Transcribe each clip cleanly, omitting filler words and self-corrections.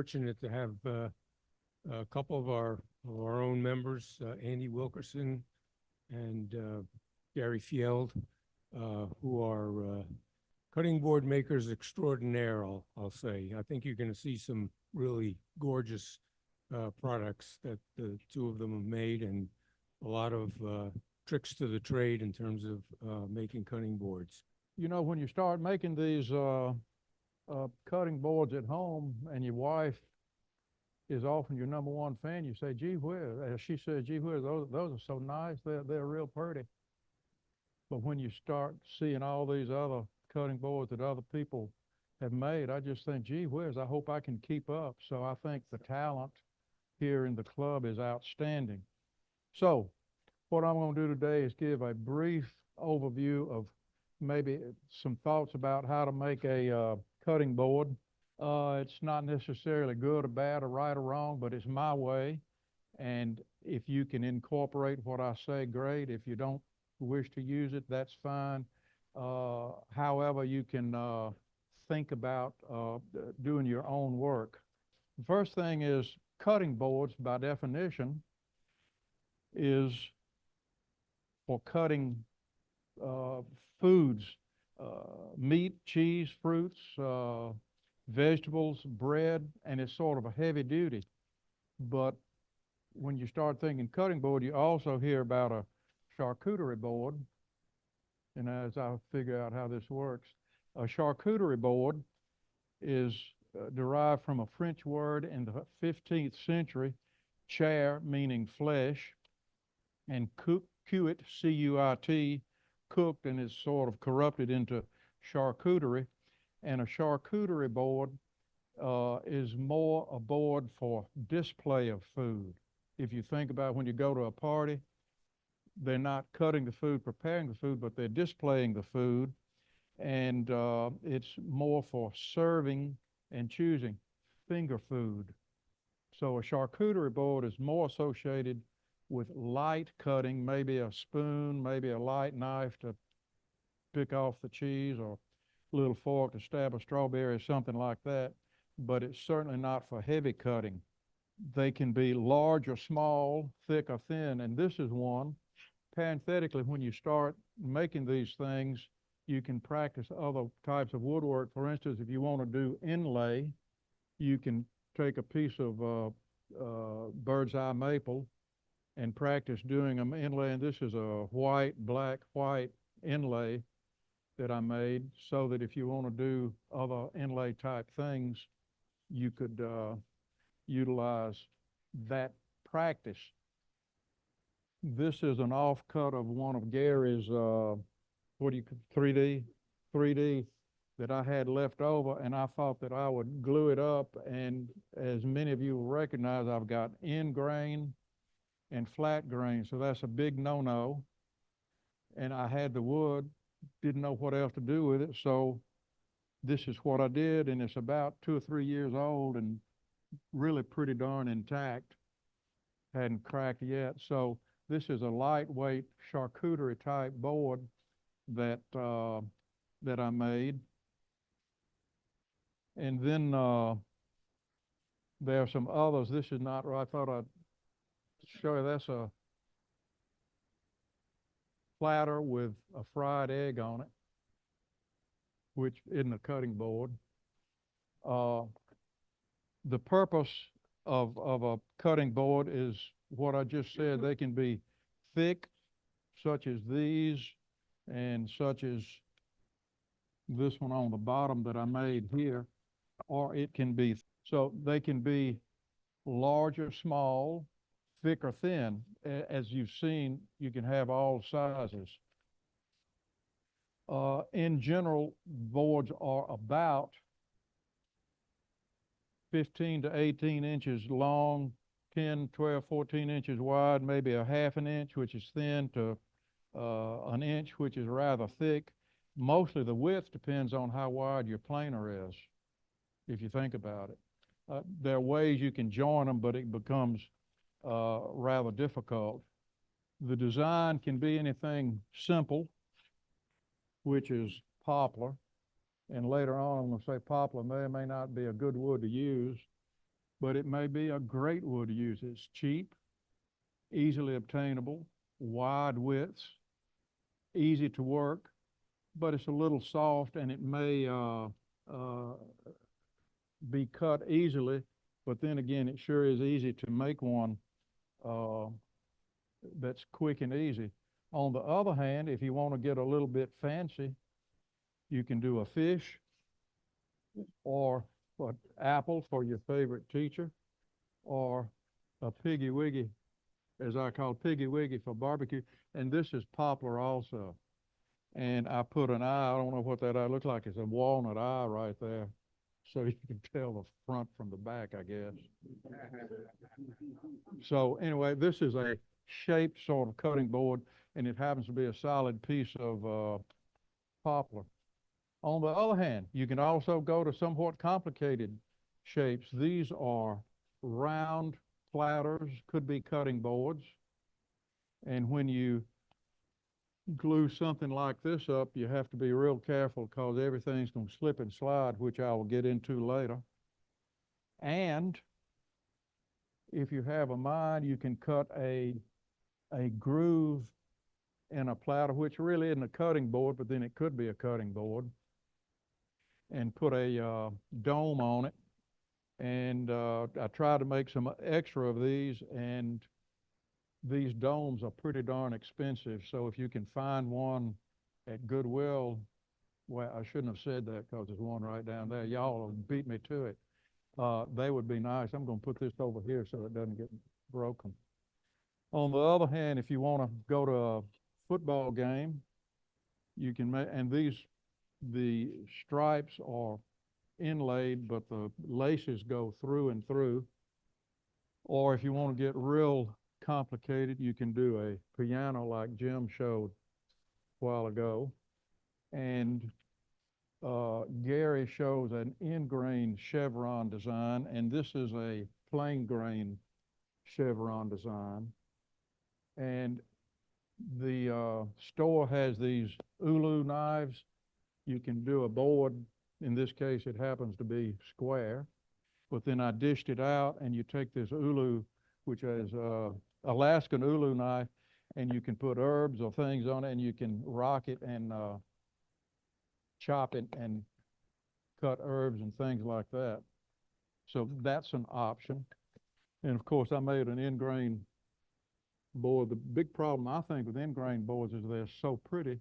fortunate to have a couple of our own members, Andy Wilkerson and Gary Fjeld, who are cutting board makers extraordinaire, I'll say. I think you're going to see some really gorgeous products that the two of them have made, and a lot of tricks to the trade in terms of making cutting boards. You know, when you start making these cutting boards at home and your wife is often your number one fan, you say, gee whiz, as she said, gee whiz, those are so nice, they're real pretty. But when you start seeing all these other cutting boards that other people have made, I just think, gee whiz, I hope I can keep up. So I think the talent here in the club is outstanding. So what I'm going to do today is give a brief overview of maybe some thoughts about how to make a cutting board. It's not necessarily good or bad or right or wrong, but it's my way. And if you can incorporate what I say, great. If you don't wish to use it, that's fine. However, you can think about doing your own work. The first thing is cutting boards, by definition, is for cutting foods, meat, cheese, fruits, vegetables, bread, and it's sort of a heavy duty. But when you start thinking cutting board, you also hear about a charcuterie board. And as I figure out how this works, a charcuterie board is derived from a French word in the 15th century, chair meaning flesh, and cuit, C-U-I-T, cooked, and is sort of corrupted into charcuterie. And a charcuterie board is more a board for display of food. If you think about when you go to a party, they're not cutting the food, preparing the food, but they're displaying the food. And it's more for serving and choosing finger food. So a charcuterie board is more associated with light cutting, maybe a spoon, maybe a light knife to pick off the cheese, or a little fork to stab a strawberry or something like that, but it's certainly not for heavy cutting. They can be large or small, thick or thin, and this is one. Parenthetically, when you start making these things, you can practice other types of woodwork. For instance, if you want to do inlay, you can take a piece of bird's eye maple and practice doing them inlay. And this is a white, black, white inlay that I made, so that if you want to do other inlay type things, you could utilize that practice. This is an offcut of one of Gary's, 3D that I had left over, and I thought that I would glue it up. And as many of you will recognize, I've got end grain and flat grain, so that's a big no-no. And I had the wood, didn't know what else to do with it, so this is what I did, and it's about 2 or 3 years old and really pretty darn intact. Hadn't cracked yet. So this is a lightweight charcuterie type board that that I made. And then there are some others. This is not right. I thought I'd show you. That's a platter with a fried egg on it, which isn't a cutting board. The purpose of a cutting board is what I just said. They can be thick, such as these, and such as this one on the bottom that I made here, or it can be, so they can be large or small, thick or thin. As you've seen, you can have all sizes. In general, boards are about 15 to 18 inches long, 10, 12, 14 inches wide, maybe a half an inch, which is thin, to an inch, which is rather thick. Mostly the width depends on how wide your planer is, if you think about it. There are ways you can join them, but it becomes rather difficult. The design can be anything simple, which is poplar. And later on, I'm going to say poplar may or may not be a good wood to use. but it may be a great wood to use. It's cheap, easily obtainable, wide widths, easy to work, but it's a little soft and it may be cut easily, but then again, it sure is easy to make one uh, that's quick and easy. On the other hand, if you want to get a little bit fancy, you can do a fish or an apple for your favorite teacher, or a piggy wiggy, as I call piggy wiggy for barbecue. And this is poplar also. And I put an eye, I don't know what that eye looks like. It's a walnut eye right there. So you can tell the front from the back, I guess. So anyway, this is a shaped sort of cutting board, and it happens to be a solid piece of poplar. On the other hand, you can also go to somewhat complicated shapes. These are round platters, could be cutting boards. And when you glue something like this up, you have to be real careful because everything's going to slip and slide, which I will get into later. And if you have a mind, you can cut a groove in a platter, which really isn't a cutting board, but then it could be a cutting board, and put a dome on it. And I tried to make some extra of these, and these domes are pretty darn expensive. So if you can find one at Goodwill, well, I shouldn't have said that because there's one right down there. Y'all beat me to it. They would be nice. I'm going to put this over here so it doesn't get broken. On the other hand, if you want to go to a football game, you can make, and the stripes are inlaid, but the laces go through and through. Or if you want to get real complicated, you can do a piano like Jim showed a while ago. And Gary shows an ingrained chevron design, and this is a plain grain chevron design. And the store has these ulu knives. You can do a board. In this case, it happens to be square. But then I dished it out, and you take this ulu, which is Alaskan ulu knife, and you can put herbs or things on it, and you can rock it and chop it and cut herbs and things like that. So that's an option. And of course, I made an ingrain board. The big problem I think with ingrain boards is they're so pretty,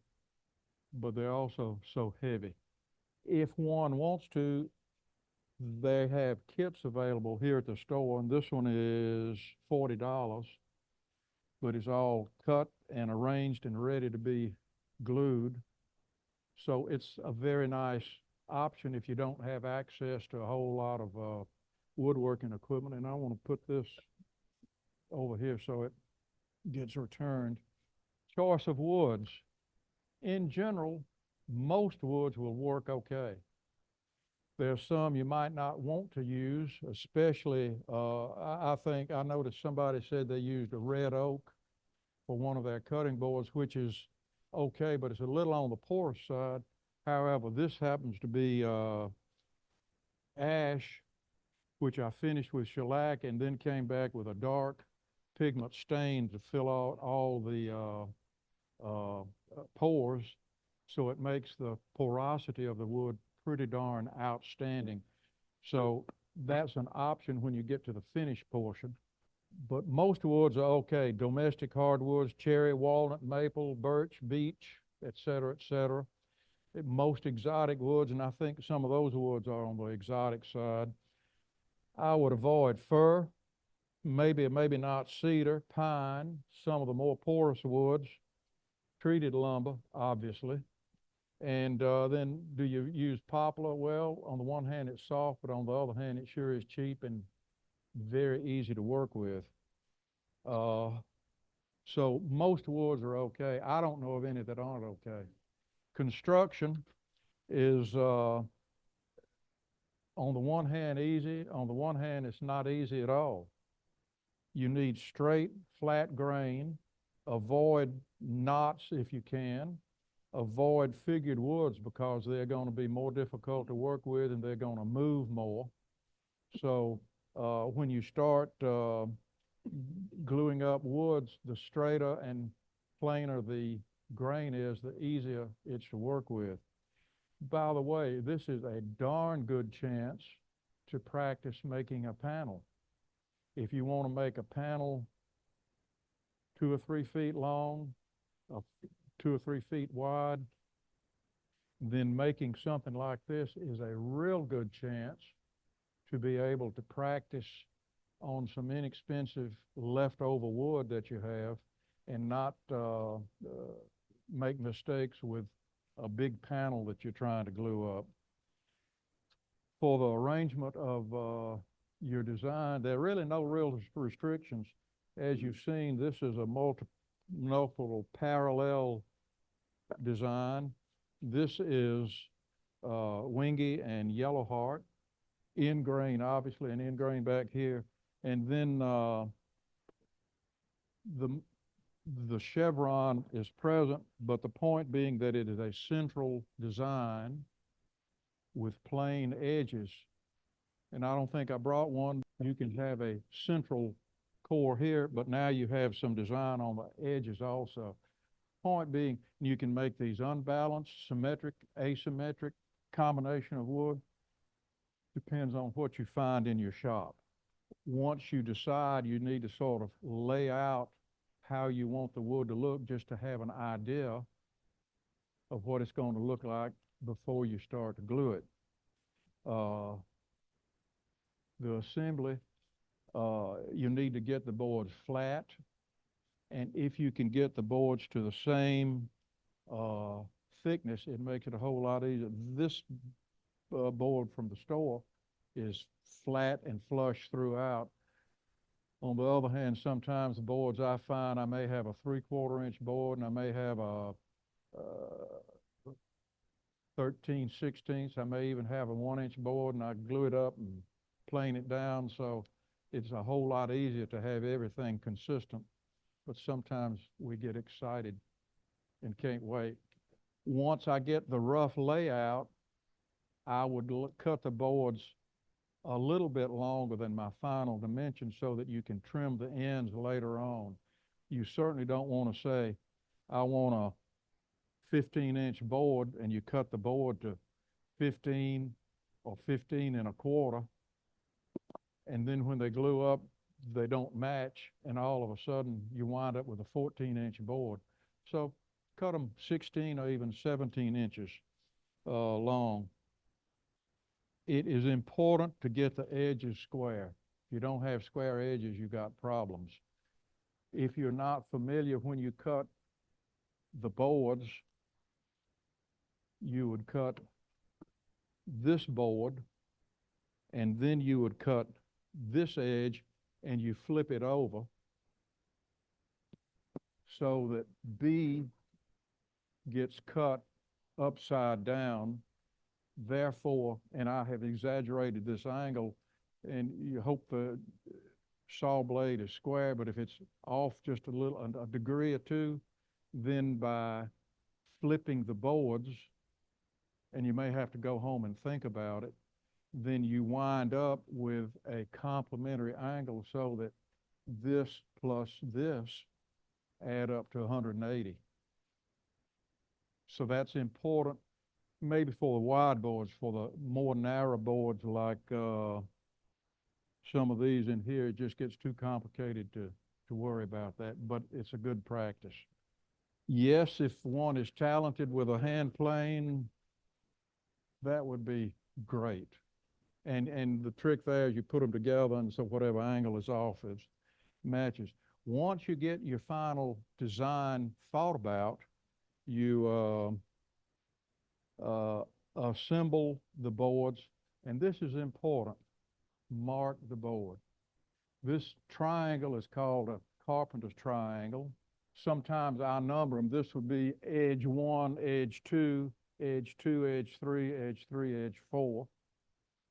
but they're also so heavy. If one wants to, they have kits available here at the store, and this one is $40, but it's all cut and arranged and ready to be glued. So it's a very nice option if you don't have access to a whole lot of woodworking equipment. And I want to put this over here so it gets returned. Choice of woods. In general, most woods will work okay. There's some you might not want to use, especially, I think I noticed somebody said they used a red oak for one of their cutting boards, which is okay, but it's a little on the porous side. However, this happens to be ash, which I finished with shellac and then came back with a dark pigment stain to fill out all the pores, so it makes the porosity of the wood pretty darn outstanding. So that's an option when you get to the finished portion. But most woods are okay. Domestic hardwoods, cherry, walnut, maple, birch, beech, et cetera, et cetera. Most exotic woods, and I think some of those woods are on the exotic side. I would avoid fir, maybe not cedar, pine, some of the more porous woods, treated lumber, obviously. And then do you use poplar? Well, on the one hand, it's soft, but on the other hand, it sure is cheap and very easy to work with. So most woods are okay. I don't know of any that aren't okay. Construction is on the one hand easy, on the one hand it's not easy at all. You need straight, flat grain, avoid knots if you can, avoid figured woods because they're going to be more difficult to work with and they're going to move more. So When you start gluing up woods, the straighter and plainer the grain is, the easier it's to work with. By the way, this is a darn good chance to practice making a panel. If you want to make a panel 2 or 3 feet long, 2 or 3 feet wide, then making something like this is a real good chance to be able to practice on some inexpensive leftover wood that you have and not make mistakes with a big panel that you're trying to glue up. For the arrangement of your design, there are really no real restrictions. As you've seen, this is a multiple parallel design. This is Wingy and Yellowheart, in grain, obviously, and in grain back here. And then the chevron is present, but the point being that it is a central design with plain edges. And I don't think I brought one. You can have a central core here, but now you have some design on the edges also. Point being, you can make these unbalanced, symmetric, asymmetric, combination of wood. Depends on what you find in your shop. Once you decide, you need to sort of lay out how you want the wood to look, just to have an idea of what it's going to look like before you start to glue it. The assembly, you need to get the boards flat, and if you can get the boards to the same thickness, it makes it a whole lot easier. This board from the store is flat and flush throughout. On the other hand, sometimes the boards I find, I may have a 3/4 inch board and I may have a 13/16. I may even have a 1 inch board, and I glue it up and plane it down. So it's a whole lot easier to have everything consistent. But sometimes we get excited and can't wait. Once I get the rough layout, I would cut the boards a little bit longer than my final dimension so that you can trim the ends later on. You certainly don't want to say, I want a 15-inch board, and you cut the board to 15 or 15 1/4, and then when they glue up, they don't match, and all of a sudden you wind up with a 14-inch board. So cut them 16 or even 17 inches long. It is important to get the edges square. If you don't have square edges, you've got problems. If you're not familiar, when you cut the boards, you would cut this board, and then you would cut this edge, and you flip it over so that B gets cut upside down. Therefore, and I have exaggerated this angle, and you hope the saw blade is square, but if it's off just a degree or two, then by flipping the boards, and you may have to go home and think about it, then you wind up with a complementary angle so that this plus this add up to 180. So that's important, maybe for the wide boards. For the more narrow boards like some of these in here, it just gets too complicated to worry about that, but it's a good practice. Yes, if one is talented with a hand plane, that would be great. And the trick there is you put them together, and so whatever angle is off is matches. Once you get your final design thought about, you assemble the boards, and this is important. Mark the board. This triangle is called a carpenter's triangle. Sometimes I number them. This would be edge 1, edge 2, edge 2, edge 3, edge 3, edge 4,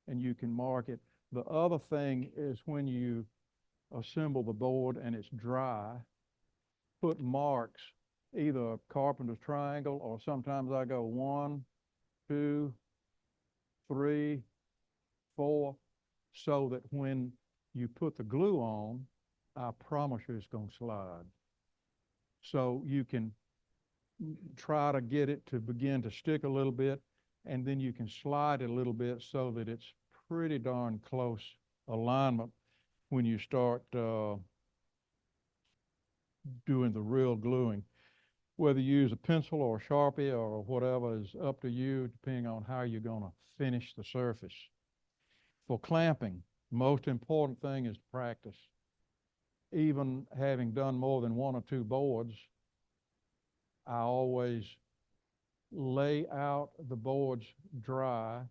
and you can mark it. The other thing is when you assemble the board and it's dry, put marks, either a carpenter's triangle, or sometimes I go 1, 2, 3, 4, so that when you put the glue on, I promise you it's going to slide. So you can try to get it to begin to stick a little bit, and then you can slide it a little bit so that it's pretty darn close alignment when you start doing the real gluing. Whether you use a pencil or a Sharpie or whatever is up to you, depending on how you're going to finish the surface. For clamping, most important thing is practice. Even having done more than 1 or 2 boards, I always lay out the boards dry,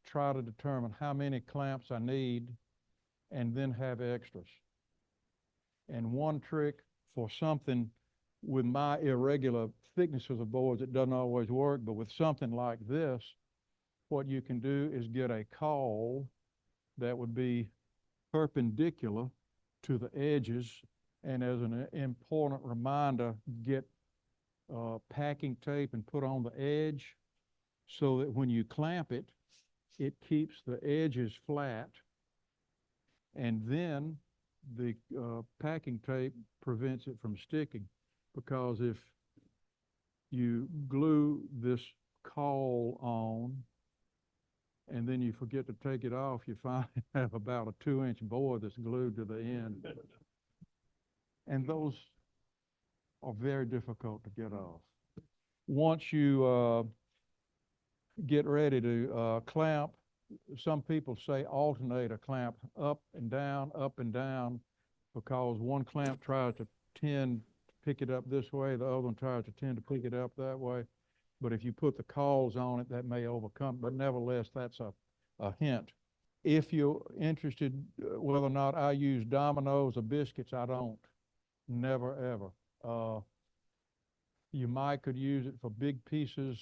try to determine how many clamps I need, and then have extras. And one trick for something with my irregular thicknesses of boards, it doesn't always work, but with something like this, what you can do is get a caul that would be perpendicular to the edges, and as an important reminder, get packing tape and put on the edge so that when you clamp it, it keeps the edges flat, and then the packing tape prevents it from sticking. Because if you glue this caul on and then you forget to take it off, you finally have about a 2-inch board that's glued to the end. And those are very difficult to get off. Once you get ready to clamp, some people say alternate a clamp up and down, because one clamp tries to tend to pick it up this way, the other one tries to tend to pick it up that way. But if you put the cauls on it, that may overcome, but nevertheless, that's a hint. If you're interested whether or not I use dominoes or biscuits, I don't. Never, ever. You might could use it for big pieces,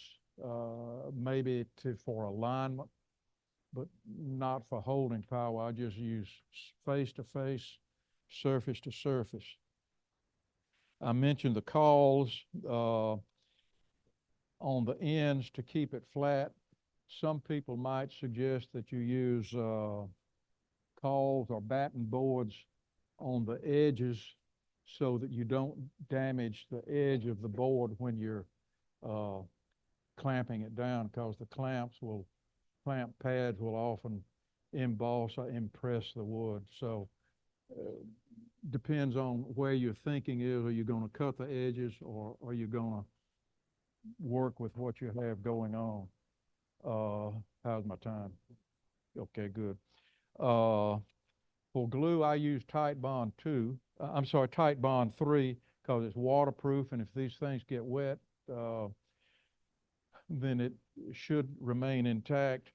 maybe for alignment, but not for holding power. I just use face to face, surface to surface. I mentioned the cauls on the ends to keep it flat. Some people might suggest that you use cauls or batten boards on the edges so that you don't damage the edge of the board when you're clamping it down, because the clamp pads will often emboss or impress the wood. So depends on where your thinking is. Are you going to cut the edges, or are you going to work with what you have going on? How's my time? Okay, good. For glue, I use Tite Bond 3, because it's waterproof, and if these things get wet, then it should remain intact.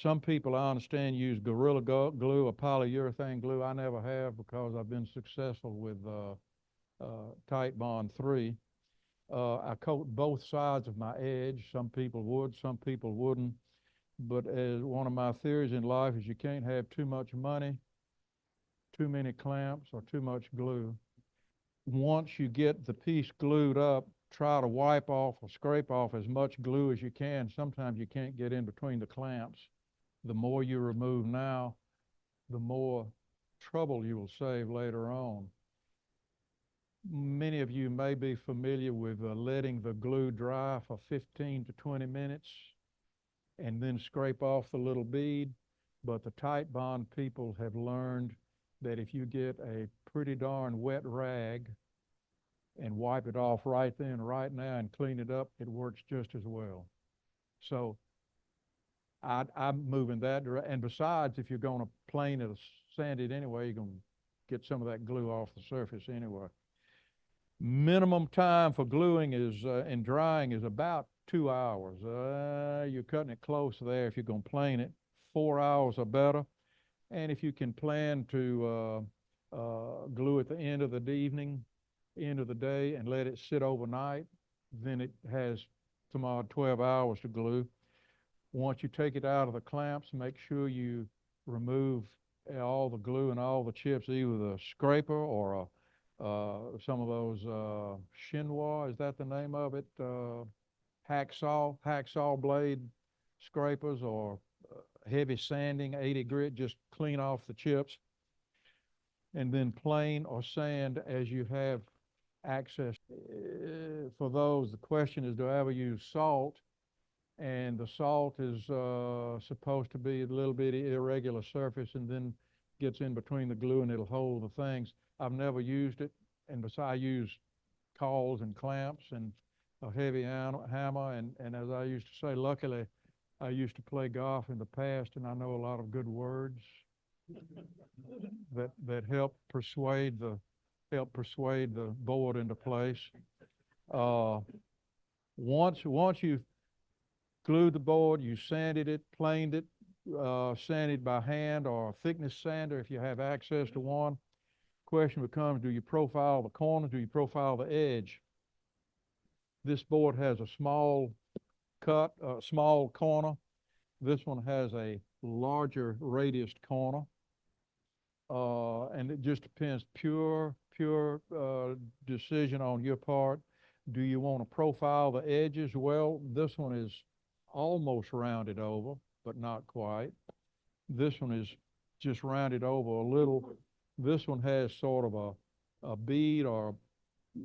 Some people, I understand, use Gorilla Glue or polyurethane glue. I never have, because I've been successful with Tite Bond 3. I coat both sides of my edge. Some people would, some people wouldn't. But as one of my theories in life is you can't have too much money, too many clamps, or too much glue. Once you get the piece glued up, try to wipe off or scrape off as much glue as you can. Sometimes you can't get in between the clamps. The more you remove now, the more trouble you will save later on. Many of you may be familiar with letting the glue dry for 15 to 20 minutes and then scrape off the little bead. But the Tite Bond people have learned that if you get a pretty darn wet rag and wipe it off right then, right now, and clean it up, it works just as well. So I'm moving that direction. And besides, if you're going to plane it or sand it anyway, you're going to get some of that glue off the surface anyway. Minimum time for gluing is and drying is about 2 hours. You're cutting it close there if you're going to plane it. 4 hours or better. And if you can plan to glue at the end of the evening, end of the day, and let it sit overnight, then it has tomorrow 12 hours to glue. Once you take it out of the clamps, make sure you remove all the glue and all the chips, either the scraper or some of those chinois, is that the name of it? Hacksaw blade scrapers, or heavy sanding, 80 grit, just clean off the chips. and then plain or sand as you have access. For those, the question is, do I ever use salt? And the salt is supposed to be a little bit irregular surface and then gets in between the glue and it'll hold the things. I've never used it, and besides, I use cawls and clamps and a heavy hammer, and as I used to say, luckily, I used to play golf in the past, and I know a lot of good words that help persuade the board into place. Uh, once you've glued the board, you sanded it, planed it, sanded by hand or a thickness sander if you have access to one. Question becomes, do you profile the corner? Do you profile the edge? This board has a small cut, small corner. This one has a larger radius corner. And it just depends, pure decision on your part. Do you want to profile the edges? Well, this one is almost rounded over, but not quite. This one is just rounded over a little. This one has sort of a bead or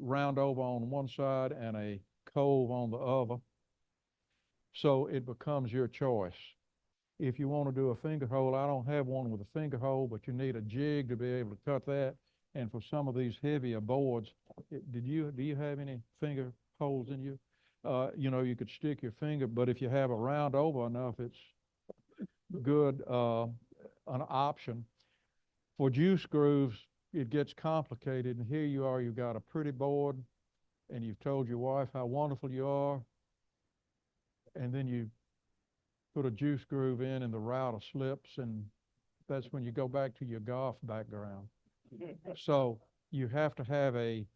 round over on one side and a cove on the other. So it becomes your choice. If you want to do a finger hole, I don't have one with a finger hole, but you need a jig to be able to cut that. And for some of these heavier boards, do you have any finger holes in you? You know, you could stick your finger, but if you have a round over enough, it's good, an option. For juice grooves, it gets complicated, and here you are, you've got a pretty board, and you've told your wife how wonderful you are, and then you put a juice groove in and the router slips, and that's when you go back to your golf background. So you have to have a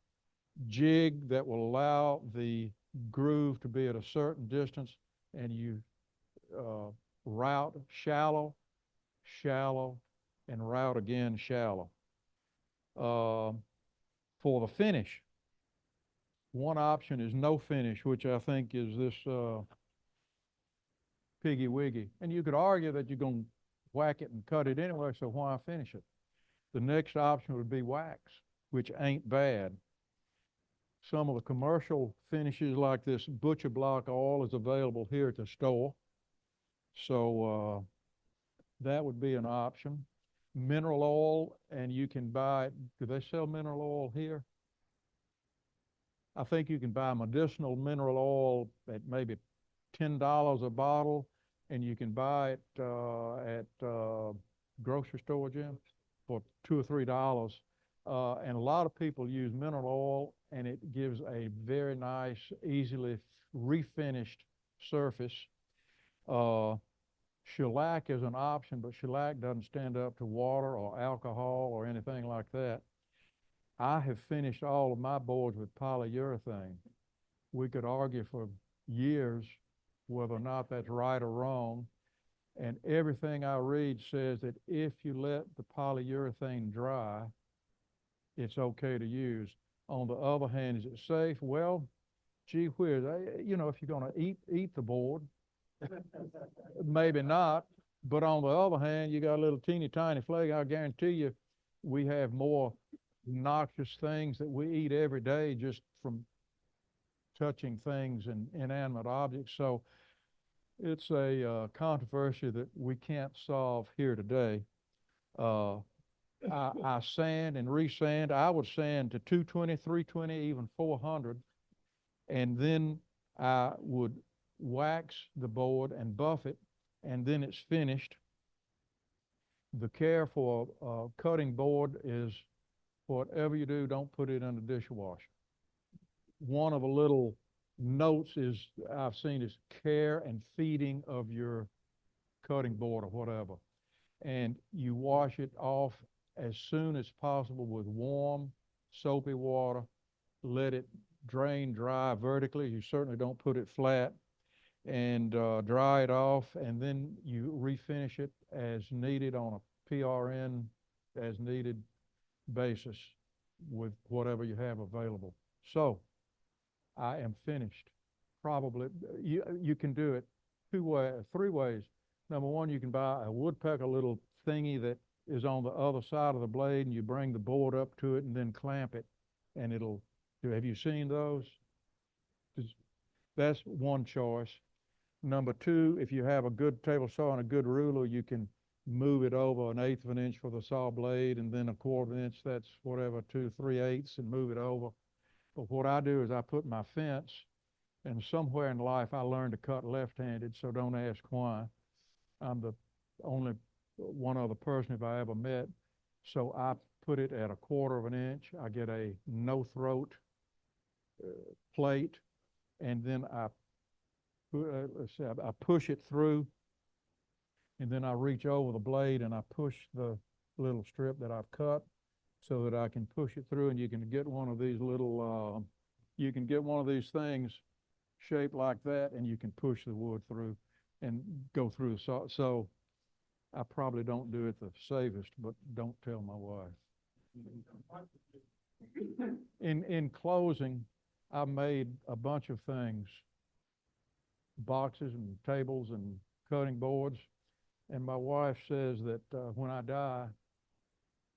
jig that will allow the groove to be at a certain distance, and you route shallow, shallow, and route again shallow. For the finish, one option is no finish, which I think is this piggy wiggy. And you could argue that you're going to whack it and cut it anyway, so why finish it? The next option would be wax, which ain't bad. Some of the commercial finishes like this butcher block oil is available here at the store. So that would be an option. Mineral oil, and you can buy, do they sell mineral oil here? I think you can buy medicinal mineral oil at maybe $10 a bottle, and you can buy it at grocery store, Jim, for $2 or $3. And a lot of people use mineral oil, and it gives a very nice, easily refinished surface. Shellac is an option, but shellac doesn't stand up to water or alcohol or anything like that. I have finished all of my boards with polyurethane. We could argue for years whether or not that's right or wrong. And everything I read says that if you let the polyurethane dry, it's okay to use. On the other hand, is it safe? Well, gee whiz, you know, if you're going to eat the board, maybe not. But on the other hand, you got a little teeny tiny flake. I guarantee you, we have more noxious things that we eat every day just from touching things and inanimate objects. So it's a controversy that we can't solve here today. I sand and resand. I would sand to 220, 320, even 400. And then I would wax the board and buff it, and then it's finished. The care for a cutting board is whatever you do, don't put it in the dishwasher. One of the little notes is I've seen is care and feeding of your cutting board or whatever. And you wash it off as soon as possible with warm, soapy water. Let it drain dry vertically. You certainly don't put it flat. And dry it off, and then you refinish it as needed on a PRN as needed basis with whatever you have available. So I am finished. Probably you can do it three ways. Number one, you can buy a woodpecker little thingy that is on the other side of the blade, and you bring the board up to it and then clamp it, and it'll do. Have you seen those? That's one choice. Number two, if you have a good table saw and a good ruler, you can move it over 1/8 of an inch for the saw blade, and then 1/4 inch, that's whatever, 2 3/8, and move it over. But what I do is I put my fence, and somewhere in life I learned to cut left-handed, so don't ask why. I'm the only one other person if I ever met. So I put it at 1/4 of an inch. I get a no-throat plate, and then I push it through, and then I reach over the blade and I push the little strip that I've cut so that I can push it through, and you can get one of these little, you can get one of these things shaped like that, and you can push the wood through and go through the saw. So I probably don't do it the safest, but don't tell my wife. In closing, I made a bunch of things, boxes and tables and cutting boards. And my wife says that when I die,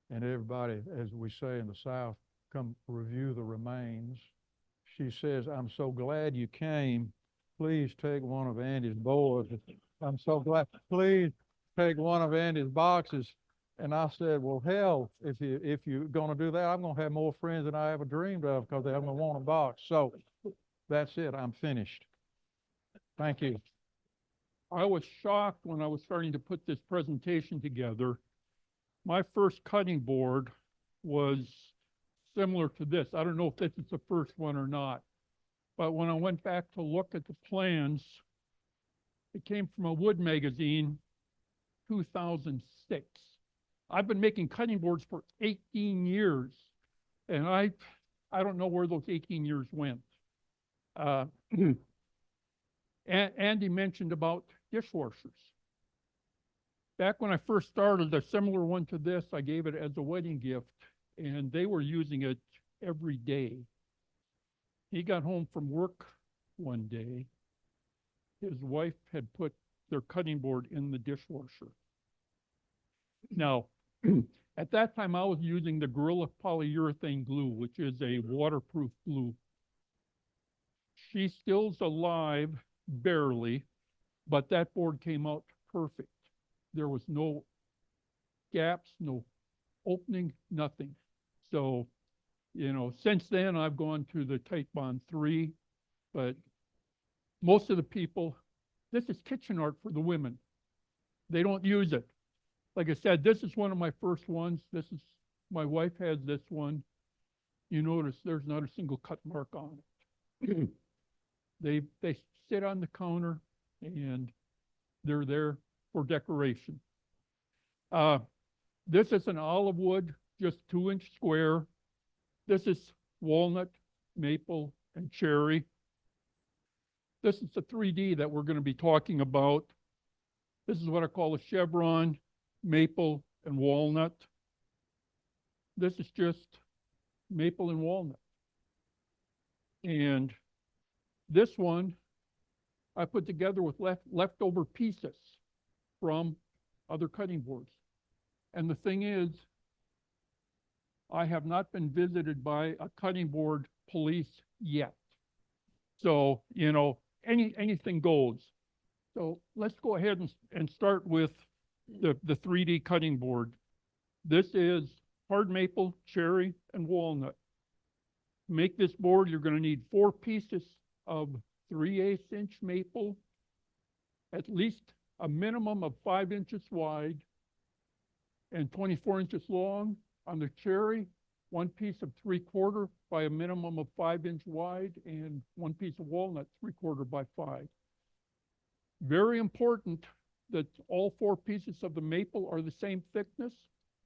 and everybody, as we say in the South, come review the remains, she says, "I'm so glad you came. Please take one of Andy's boards. I'm so glad. Please take one of Andy's boxes." And I said, "Well, hell, if you're going to do that, I'm going to have more friends than I ever dreamed of, because they're going to want a box." So that's it. I'm finished. Thank you. I was shocked when I was starting to put this presentation together. My first cutting board was similar to this. I don't know if this is the first one or not, but when I went back to look at the plans, it came from a wood magazine, 2006. I've been making cutting boards for 18 years, and I don't know where those 18 years went. Andy mentioned about dishwashers. Back when I first started, a similar one to this, I gave it as a wedding gift, and they were using it every day. He got home from work one day. His wife had put their cutting board in the dishwasher. Now, at that time, I was using the Gorilla polyurethane glue, which is a waterproof glue. She's still alive, barely, but that board came out perfect. There was no gaps, no opening, nothing. So, since then I've gone to the Tight Bond 3, but most of the people, this is kitchen art for the women. They don't use it. Like I said, this is one of my first ones. My wife has this one. You notice there's not a single cut mark on it. They sit on the counter and they're there for decoration. This is an olive wood, just 2-inch square. This is walnut, maple, and cherry. This is the 3D that we're going to be talking about. This is what I call a chevron, maple, and walnut. This is just maple and walnut. And this one I put together with leftover pieces from other cutting boards. And the thing is, I have not been visited by a cutting board police yet. So, anything goes. So let's go ahead and start with the 3D cutting board. This is hard maple, cherry, and walnut. To make this board, you're going to need 4 pieces of 3/8 inch maple, at least a minimum of 5 inches wide and 24 inches long. On the cherry, 1 piece of 3/4 by a minimum of 5 inch wide, and 1 piece of walnut 3/4 by 5. Very important that all 4 pieces of the maple are the same thickness,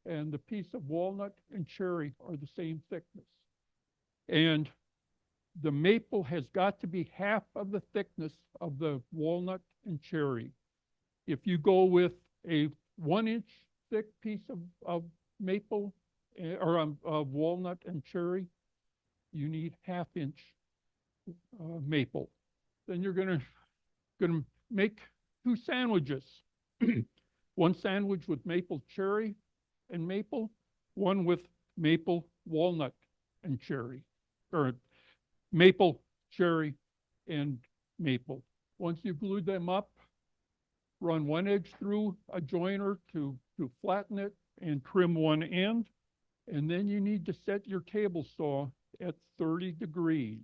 and the piece of walnut and cherry are the same thickness. And the maple has got to be half of the thickness of the walnut and cherry. If you go with a 1-inch thick piece of maple or of walnut and cherry, you need 1/2-inch maple. Then you're gonna make 2 sandwiches. 1 sandwich with maple cherry and maple, one with maple, walnut, and cherry, or maple, cherry, and maple. Once you've glued them up, run one edge through a joiner to flatten it and trim one end. And then you need to set your table saw at 30 degrees,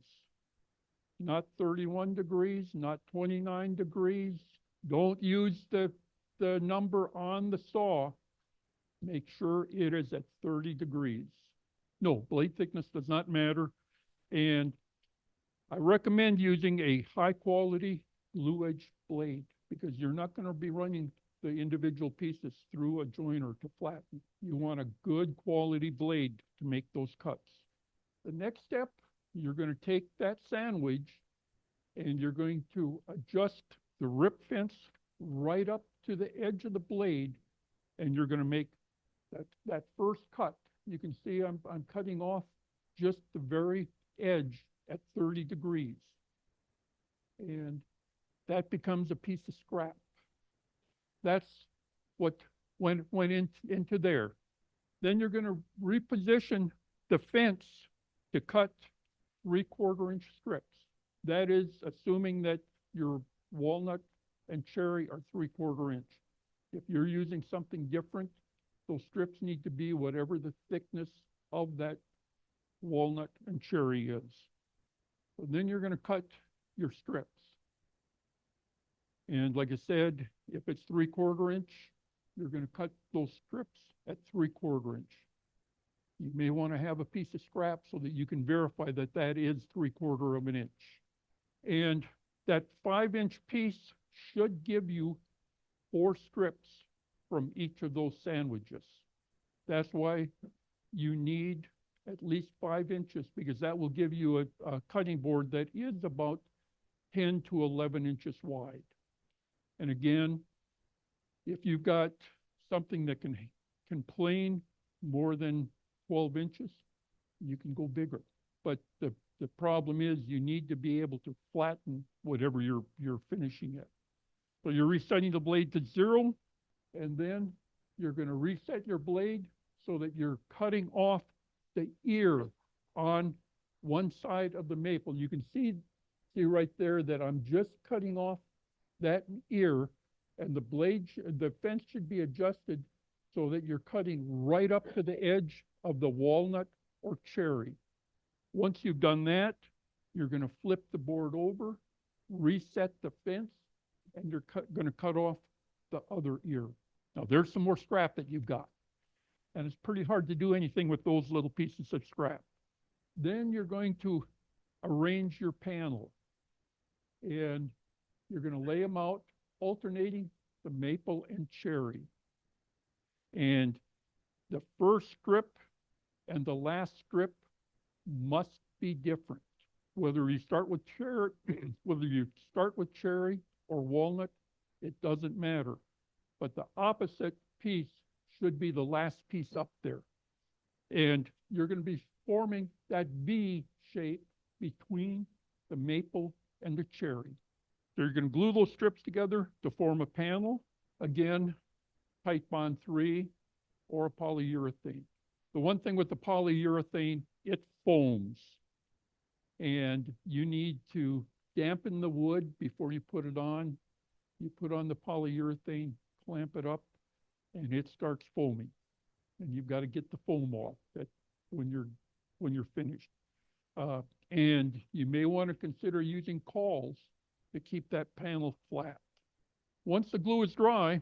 not 31 degrees, not 29 degrees. Don't use the number on the saw. Make sure it is at 30 degrees. No, blade thickness does not matter. And I recommend using a high quality glue edge blade because you're not going to be running the individual pieces through a joiner to flatten. You want a good quality blade to make those cuts. The next step, you're going to take that sandwich and you're going to adjust the rip fence right up to the edge of the blade, and you're going to make that first cut. You can see I'm cutting off just the very edge at 30 degrees. And that becomes a piece of scrap. That's what went into there. Then you're going to reposition the fence to cut 3/4 inch strips. That is assuming that your walnut and cherry are 3/4 inch. If you're using something different, those strips need to be whatever the thickness of that walnut and cherry is. So then you're going to cut your strips. And like I said, if it's 3/4 inch, you're going to cut those strips at 3/4 inch. You may want to have a piece of scrap so that you can verify that that is 3/4 inch. And that 5-inch piece should give you 4 strips from each of those sandwiches. That's why you need at least 5 inches, because that will give you a cutting board that is about 10 to 11 inches wide. And again, if you've got something that can plane more than 12 inches, you can go bigger. But the problem is you need to be able to flatten whatever you're finishing it. So you're resetting the blade to 0, and then you're going to reset your blade so that you're cutting off the ear on one side of the maple. You can see right there that I'm just cutting off that ear, and the fence should be adjusted so that you're cutting right up to the edge of the walnut or cherry. Once you've done that, you're going to flip the board over, reset the fence, and you're going to cut off the other ear. Now there's some more scrap that you've got, and it's pretty hard to do anything with those little pieces of scrap. Then you're going to arrange your panel, and you're going to lay them out alternating the maple and cherry. And the first strip and the last strip must be different. Whether you start with cherry, or walnut, it doesn't matter. But the opposite piece should be the last piece up there. And you're going to be forming that V shape between the maple and the cherry. So you're going to glue those strips together to form a panel. Again, tight bond 3 or a polyurethane. The one thing with the polyurethane, it foams. And you need to dampen the wood before you put it on. You put on the polyurethane, clamp it up, and it starts foaming. And you've got to get the foam off when you're finished. And you may want to consider using cauls to keep that panel flat. Once the glue is dry,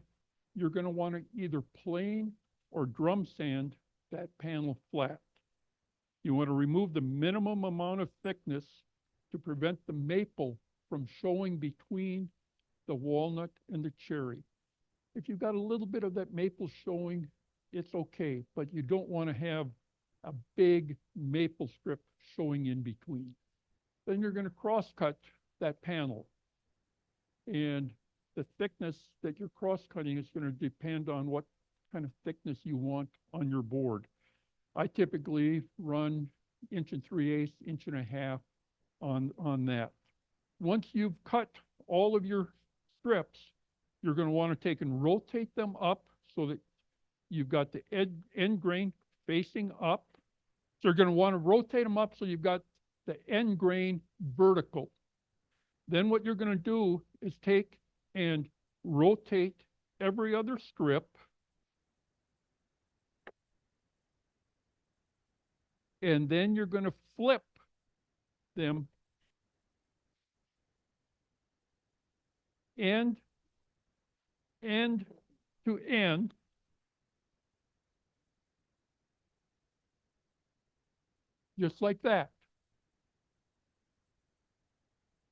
you're going to want to either plane or drum sand that panel flat. You want to remove the minimum amount of thickness to prevent the maple from showing between the walnut and the cherry. If you've got a little bit of that maple showing, it's okay, but you don't want to have a big maple strip showing in between. Then you're going to cross-cut that panel. And the thickness that you're cross-cutting is going to depend on what kind of thickness you want on your board. I typically run 1 3/8, 1.5 on that. Once you've cut all of your strips, you're going to want to take and rotate them up so that you've got the end grain facing up. So you're going to want to rotate them up so you've got the end grain vertical. Then what you're going to do is take and rotate every other strip. And then you're going to flip them end to end. Just like that.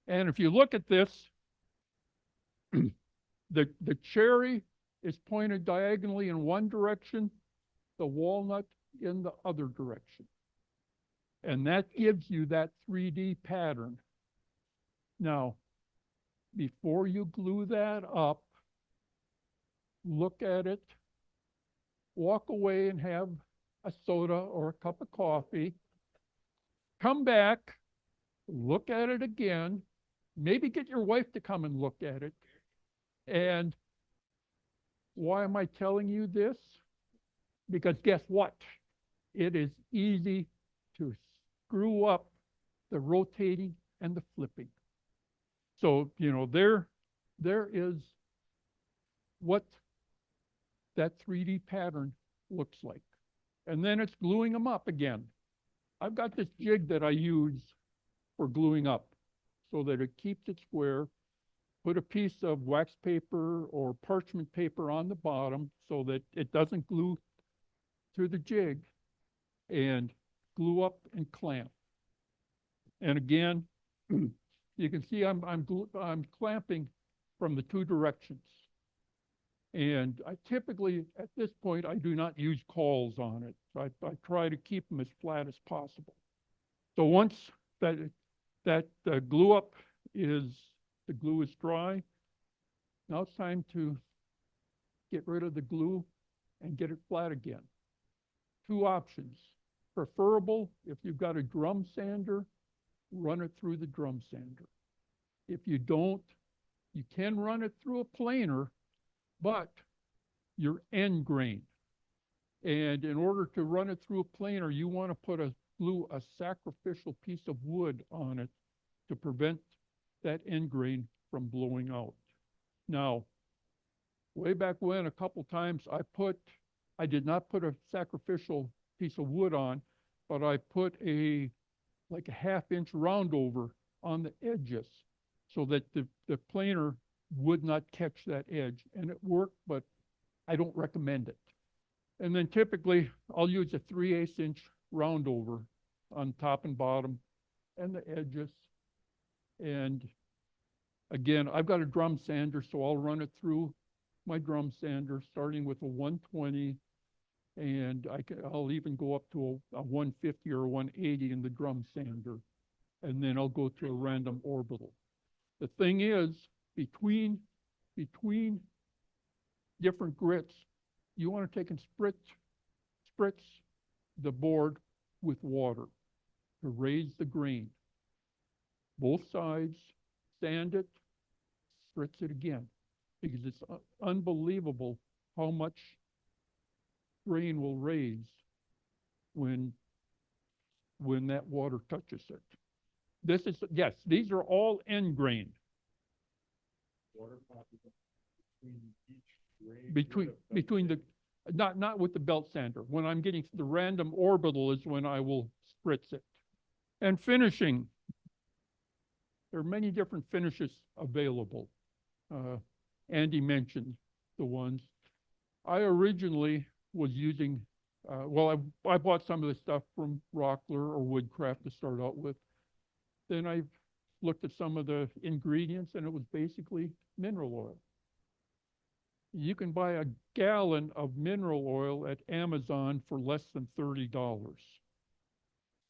And if you look at this, the cherry is pointed diagonally in one direction, the walnut in the other direction. And that gives you that 3D pattern. Now, before you glue that up, look at it, walk away and have a soda or a cup of coffee, come back, look at it again, maybe get your wife to come and look at it. And why am I telling you this? Because guess what? It is easy to screw up the rotating and the flipping. So, there is what that 3D pattern looks like. And then it's gluing them up again. I've got this jig that I use for gluing up so that it keeps it square. Put a piece of wax paper or parchment paper on the bottom so that it doesn't glue to the jig, and glue up and clamp. And again, you can see I'm clamping from the two directions. And I typically, at this point, I do not use cawls on it. I try to keep them as flat as possible. So once that glue up the glue is dry, now it's time to get rid of the glue and get it flat again. Two options. Preferable, if you've got a drum sander, run it through the drum sander. If you don't, you can run it through a planer, but you're end grain. And in order to run it through a planer, you want to glue a sacrificial piece of wood on it to prevent that end grain from blowing out. Now, way back when, a couple times I did not put a sacrificial piece of wood on, but I put like a 1/2-inch round over on the edges so that the planer would not catch that edge. And it worked, but I don't recommend it. And then typically I'll use a 3/8 inch round over on top and bottom and the edges. And again, I've got a drum sander, so I'll run it through my drum sander, starting with a 120, and I'll even go up to a 150 or a 180 in the drum sander, and then I'll go to a random orbital. The thing is, between different grits, you want to take and spritz the board with water to raise the grain. Both sides, sand it, spritz it again, because it's unbelievable how much grain will raise when that water touches it. Yes, these are all end grain. Water passes between each grain. Between the, not with the belt sander. When I'm getting to the random orbital is when I will spritz it. And finishing. There are many different finishes available. Andy mentioned the ones. I originally was using, I bought some of the stuff from Rockler or Woodcraft to start out with. Then I looked at some of the ingredients, and it was basically mineral oil. You can buy a gallon of mineral oil at Amazon for less than $30.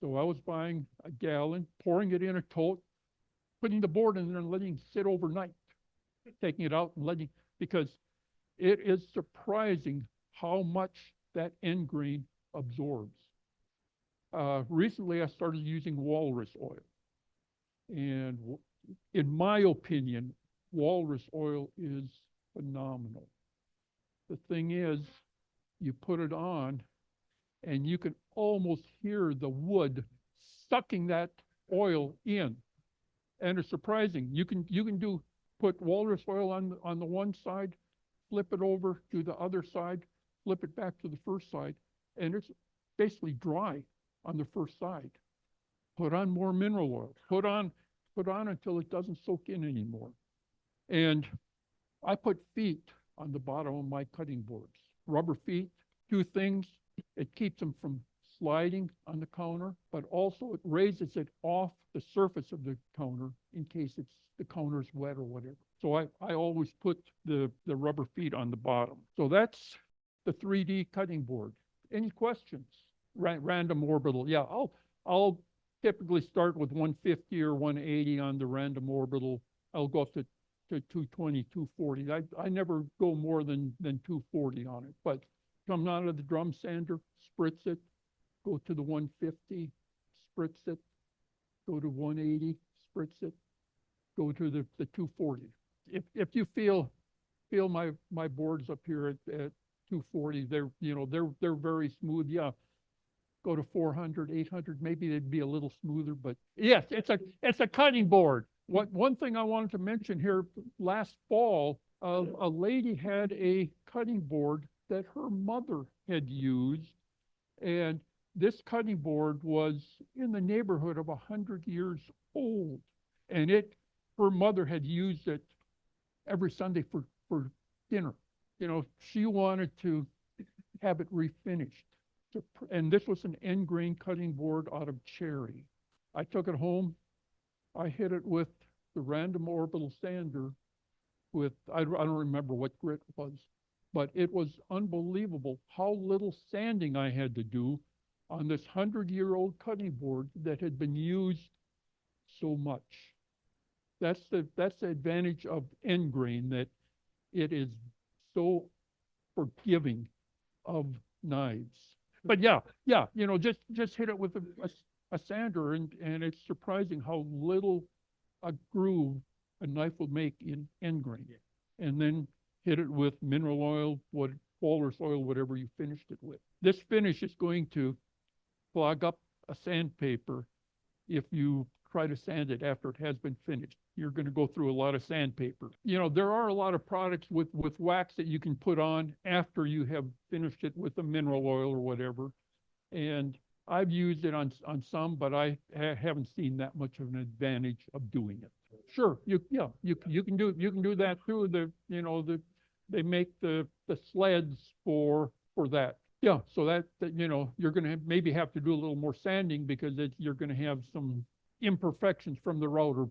So I was buying a gallon, pouring it in a tote, putting the board in there and letting it sit overnight, taking it out and because it is surprising how much that end grain absorbs. Recently, I started using walrus oil. And in my opinion, walrus oil is phenomenal. The thing is, you put it on, and you can almost hear the wood sucking that oil in. And it's surprising. You can put walrus oil on the one side, flip it over to the other side, flip it back to the first side, and it's basically dry on the first side. Put on more mineral oil. Put on until it doesn't soak in anymore. And I put feet on the bottom of my cutting boards. Rubber feet, two things. It keeps them from sliding on the counter, but also it raises it off the surface of the counter in case the counter's wet or whatever. So I always put the rubber feet on the bottom. So that's the 3D cutting board. Any questions? Random orbital. Yeah, I'll typically start with 150 or 180 on the random orbital. I'll go up to 220, 240. I never go more than 240 on it, but come out of the drum sander, spritz it, go to the 150, spritz it, go to 180, spritz it, go to the 240. If you feel my boards up here at 240, they're very smooth. Yeah, go to 400, 800, maybe they'd be a little smoother, but yes, it's a cutting board. One thing I wanted to mention here, last fall, a lady had a cutting board that her mother had used, and this cutting board was in the neighborhood of 100 years old, and her mother had used it every Sunday for dinner. She wanted to have it refinished. And this was an end grain cutting board out of cherry. I took it home. I hit it with the random orbital sander with, I don't remember what grit it was, but it was unbelievable how little sanding I had to do on this 100-year-old cutting board that had been used so much. That's the advantage of end grain, that it is so forgiving of knives. But yeah, just hit it with a sander, and it's surprising how little a groove a knife will make in end grain. And then hit it with mineral oil, walrus oil, whatever you finished it with. This finish is going to clog up a sandpaper if you try to sand it after it has been finished. You're going to go through a lot of sandpaper. There are a lot of products with wax that you can put on after you have finished it with a mineral oil or whatever. And I've used it on some, but I haven't seen that much of an advantage of doing it. Sure, you can do that too. They make the sleds for that. Yeah, so that you're going to maybe have to do a little more sanding because you're going to have some imperfections from the rotor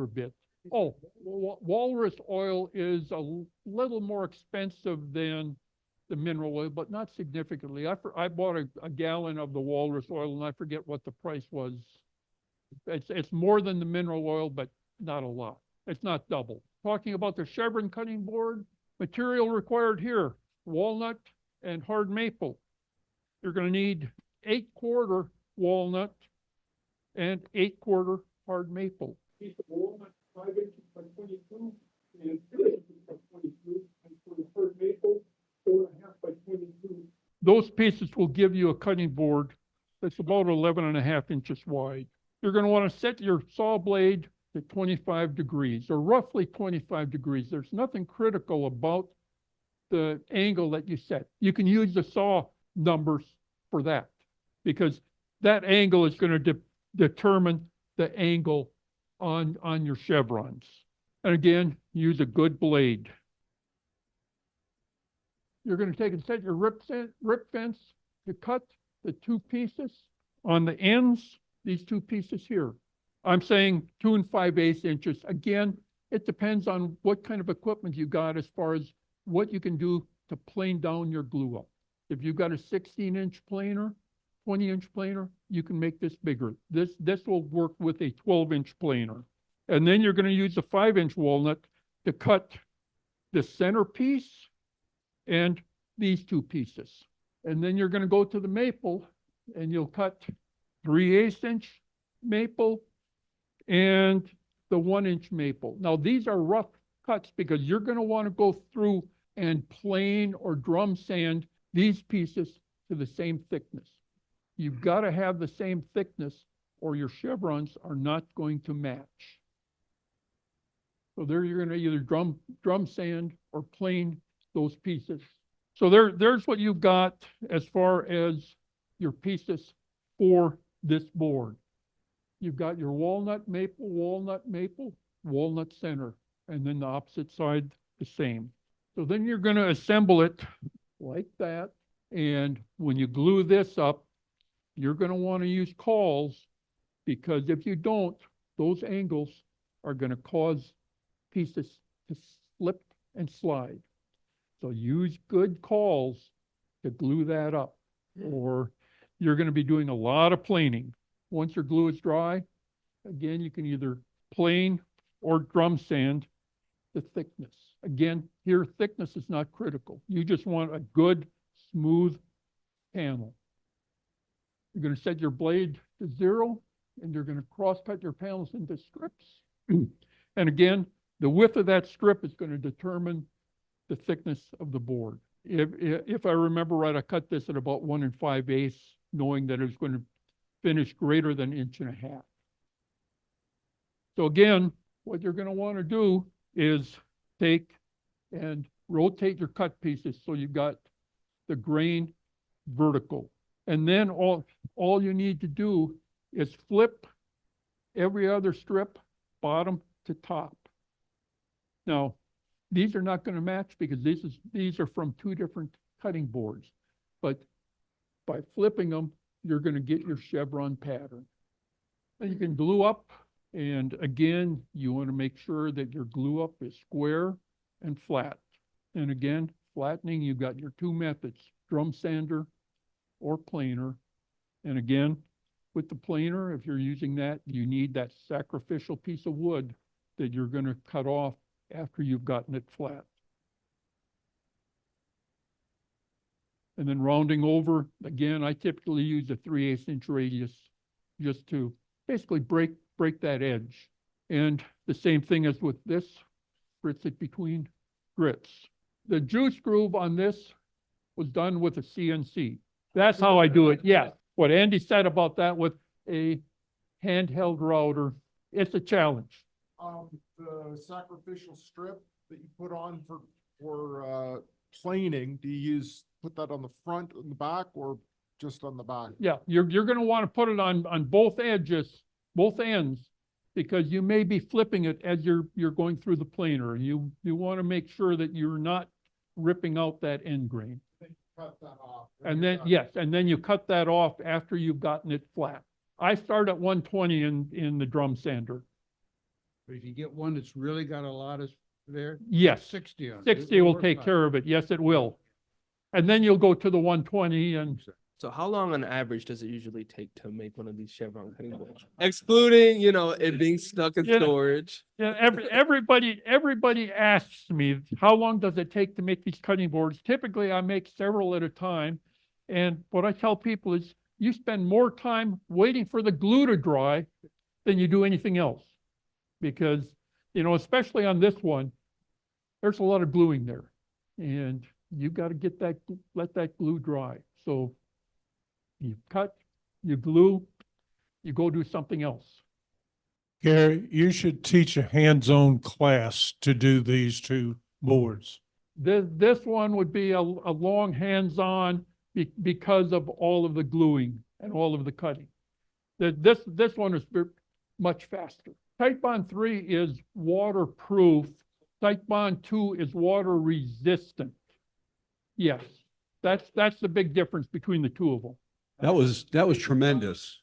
bit. Oh, walrus oil is a little more expensive than the mineral oil, but not significantly. I bought a gallon of the walrus oil, and I forget what the price was. It's more than the mineral oil, but not a lot. It's not double. Talking about the chevron cutting board, material required here, walnut and hard maple. You're going to need 8/4 walnut and 8/4 hard maple. Piece of walnut, 5 inches by 22, and 2 inches by 22, and for the hard maple, 4.5 by 22. Those pieces will give you a cutting board that's about 11.5 inches wide. You're going to want to set your saw blade to 25 degrees, or roughly 25 degrees. There's nothing critical about the angle that you set. You can use the saw numbers for that, because that angle is going to determine the angle on your chevrons. And again, use a good blade. You're going to take and set your rip fence to cut the two pieces on the ends, these two pieces here. I'm saying 2 5/8 inches. Again, it depends on what kind of equipment you got as far as what you can do to plane down your glue up. If you've got a 16-inch planer, 20-inch planer, you can make this bigger. This will work with a 12-inch planer. And then you're going to use a 5-inch walnut to cut the center piece and these two pieces. And then you're going to go to the maple, and you'll cut 3/8 inch maple and the 1-inch maple. Now, these are rough cuts because you're going to want to go through and plane or drum sand these pieces to the same thickness. You've got to have the same thickness or your chevrons are not going to match. So there you're going to either drum sand or plane those pieces. So there's what you've got as far as your pieces for this board. You've got your walnut, maple, walnut center, and then the opposite side the same. So then you're going to assemble it like that. And when you glue this up, you're going to want to use cauls, because if you don't, those angles are going to cause pieces to slip and slide. So use good cauls to glue that up, or you're going to be doing a lot of planing. Once your glue is dry, again, you can either plane or drum sand the thickness. Again, here, thickness is not critical. You just want a good, smooth panel. You're going to set your blade to 0, and you're going to cross-cut your panels into strips. And again, the width of that strip is going to determine the thickness of the board. If I remember right, I cut this at about 1 5/8, knowing that it's going to finish greater than 1.5 inches. So again, what you're going to want to do is take and rotate your cut pieces so you've got the grain vertical. And then all you need to do is flip every other strip bottom to top. Now, these are not going to match because these are from 2 different cutting boards. But by flipping them, you're going to get your chevron pattern. And you can glue up. And again, you want to make sure that your glue up is square and flat. And again, flattening, you've got your 2 methods, drum sander or planer. And again, with the planer, if you're using that, you need that sacrificial piece of wood that you're going to cut off after you've gotten it flat. And then rounding over, again, I typically use a 3/8 inch radius just to basically break that edge. And the same thing as with this, grits it between grits. The juice groove on this was done with a CNC. That's how I do it, yeah. What Andy said about that with a handheld router, it's a challenge. The sacrificial strip that you put on for planing, do you put that on the front and the back, or just on the back? Yeah, you're going to want to put it on both edges, both ends, because you may be flipping it as you're going through the planer. You want to make sure that you're not ripping out that end grain. Cut that off. And then, yes, and then you cut that off after you've gotten it flat. I start at 120 in the drum sander. But if you get one that's really got a lot of there, Yes, 60 on it. 60 will take care of it. Yes, it will. And then you'll go to the 120 and So how long on average does it usually take to make one of these chevron cutting boards? Excluding, it being stuck in Yeah. storage. yeah, everybody asks me, how long does it take to make these cutting boards? Typically, I make several at a time. And what I tell people is you spend more time waiting for the glue to dry than you do anything else. Because, especially on this one, there's a lot of gluing there. And you got to let that glue dry. So you cut, you glue, you go do something else. Gary, you should teach a hands-on class to do these 2 boards. This one would be a long hands-on because of all of the gluing and all of the cutting. This one is much faster. Type Bond 3 is waterproof. Type Bond 2 is water resistant. Yes, that's the big difference between the 2 of them. That was tremendous.